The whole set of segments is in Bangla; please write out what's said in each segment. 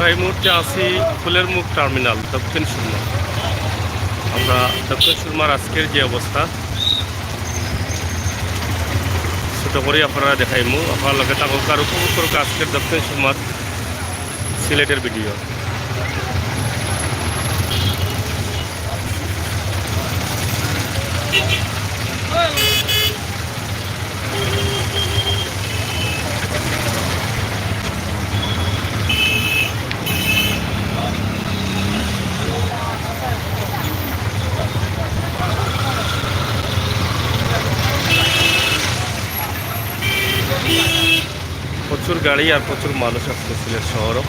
এই মুহূর্তে আছি ফুলের মুখ টার্মিনাল দক্ষিণ সুরমা। আমরা দক্ষিণ সুরমার আজকের যে অবস্থা ছোট করে আপনারা দেখাইমু, আপনার লগে থাকুক আর উপভোগ করুক আজকের দক্ষিণ সুরমার সিলেটের ভিডিও। প্রচুর গাড়ি আর প্রচুর মানুষ আসছে সিলেট শহরও।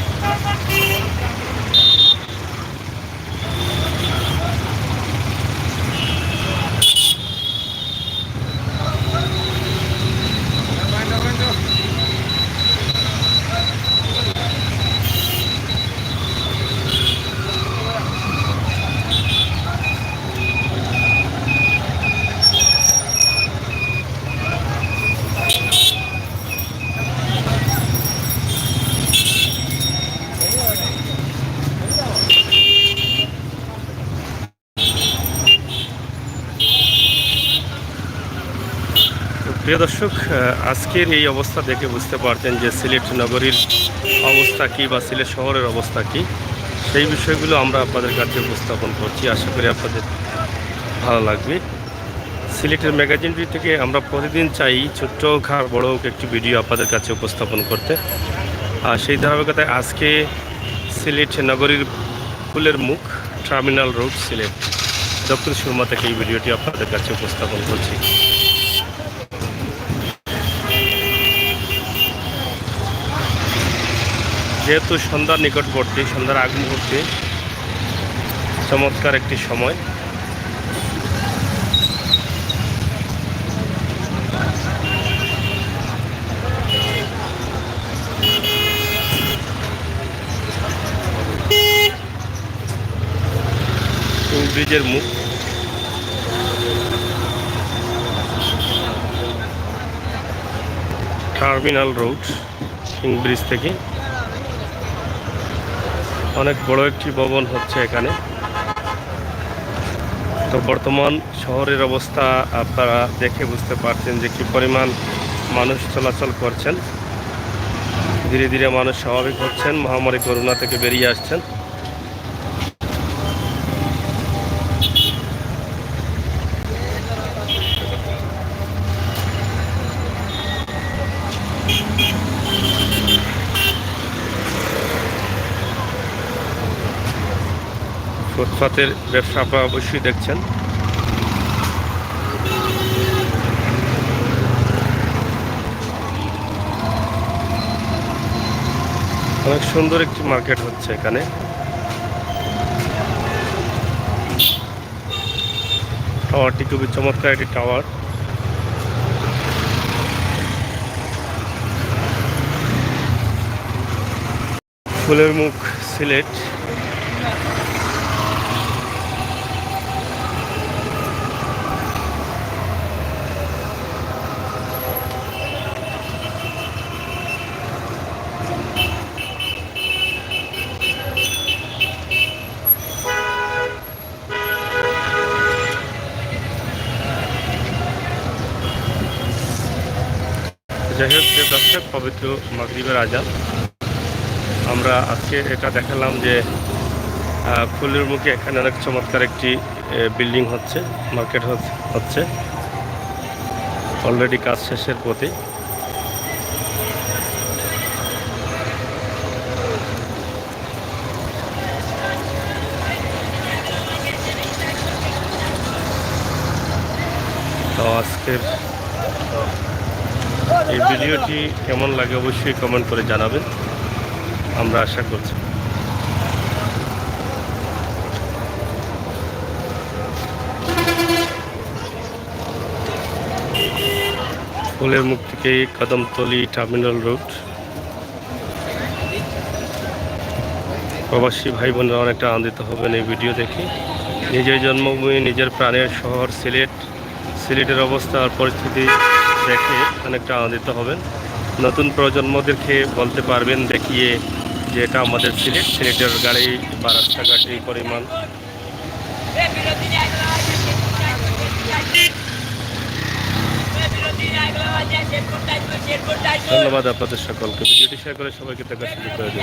প্রিয় দর্শক, আজকের এই অবস্থা দেখে বুঝতে পারতেন যে সিলেট নগরীর অবস্থা কী বা সিলেট শহরের অবস্থা কী, সেই বিষয়গুলো আমরা আপনাদের কাছে উপস্থাপন করছি। আশা করি আপনাদের ভালো লাগবে। সিলেটের ম্যাগাজিনটি থেকে আমরা প্রতিদিন চাই ছোট্ট হোক আর বড় হোক একটি ভিডিও আপনাদের কাছে উপস্থাপন করতে। আর সেই ধারাবাহিকতায় আজকে সিলেট নগরীর ফুলের মুখ টার্মিনাল রোড সিলেট দক্ষিণ সুরমা থেকে এই ভিডিওটি আপনাদের কাছে উপস্থাপন করছি। যেহেতু সন্ধ্যার নিকটবর্তী, সন্ধ্যার আগ মুহূর্তে চমৎকার একটি সময়। ব্রিজের মুখ টার্মিনাল রোড কিং ব্রিজ থেকে অনেক বড় একটি ভবন হচ্ছে এখানে। তো বর্তমান শহরের অবস্থা আপনারা দেখে বুঝতে পারছেন যে কী পরিমাণ মানুষ চলাচল করছেন। ধীরে ধীরে মানুষ স্বাভাবিক হচ্ছেন, মহামারী করোনা থেকে বেরিয়ে আসছেন। ফুটপাতের ব্যবসা আপনারা অবশ্যই দেখছেন। অনেক সুন্দর একটি মার্কেট হচ্ছে এখানে। টাওয়ারটি খুবই চমৎকার একটি টাওয়ার। ফুলের মুখ সিলেট। যাই হোক, যে দর্শক, পবিত্র মাগরিবের আজান আমরা আজকে এটা দেখালাম যে ফুলের মুখে এখানে অনেক চমৎকার একটি বিল্ডিং হচ্ছে, মার্কেট হচ্ছে অলরেডি কাজ শেষের পথে। তো আজকের এই ভিডিওটি কেমন লাগে অবশ্যই কমেন্ট করে জানাবেন, আমরা আশা করছি। ফুলের মুখ থেকে কদমতলী টার্মিনাল রোড। প্রবাসী ভাই বোনেরা অনেকটা আনন্দিত হবেন এই ভিডিও দেখে। নিজের জন্মভূমি, নিজের প্রাণের শহর সিলেটের অবস্থা আর পরিস্থিতি দেখে অনেকটা আনন্দিত হবেন। নতুন প্রজন্মদেরকে বলতে পারবেন, দেখিয়ে যে এটা আমাদের সিলেটের গাড়ি বা রাস্তাঘাট এই পরিমাণ। ধন্যবাদ আপনাদের সকলকে, ভিডিওটি শেয়ার করে সবাইকে দেখার সুযোগ করে দিন।